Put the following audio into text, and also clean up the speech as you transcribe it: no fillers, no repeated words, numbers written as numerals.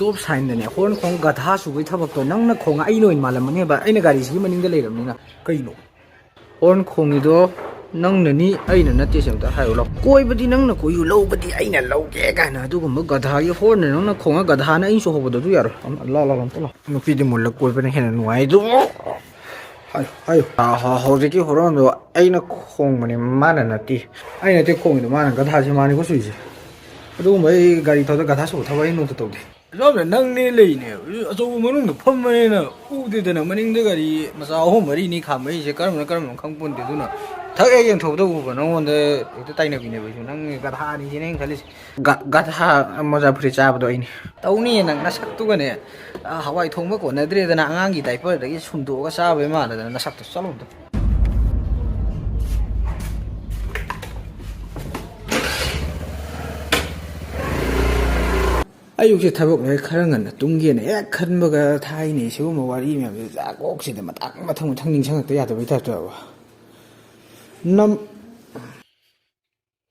stop sign-dane horn khong gatha subui thabak to nangna khonga ai noin malamane ba aina gari sigi maningda leiramnina kaino horn khongido nangna ni aina natte semta hayo lo koibadi nangna koyu lobadi aina loge kana adugumba gatha gi horn nangna khonga gatha na inso hobodo du yaro la to nupi di mulla koibana hena nuai du hayo hojiki horon do aina khong mane mana nati aina te khong do mana gatha se mani ko suise adugumba ai gari thoda gatha su thabai no to tawde Robin nang ne leine aso manung da phammane na udedana maning da gari masa ahom mari ni khamai se karam khangpon de duna thak yeng thobda uba nang da eta taina bine bai nang gatha ni sine khalis gatha maja phri cha bdo ini tawni nang nasak tu gane hawai thongba ko na dre dana angang gi diaper da gi sumdo ga sa bai ma da nasak to salom to ayukse thabok ne kharangan tungge ne ek khanbaga thai ne sigo ma wari me ja gok se de matak mathang ning chang ta ya da bai ta to nam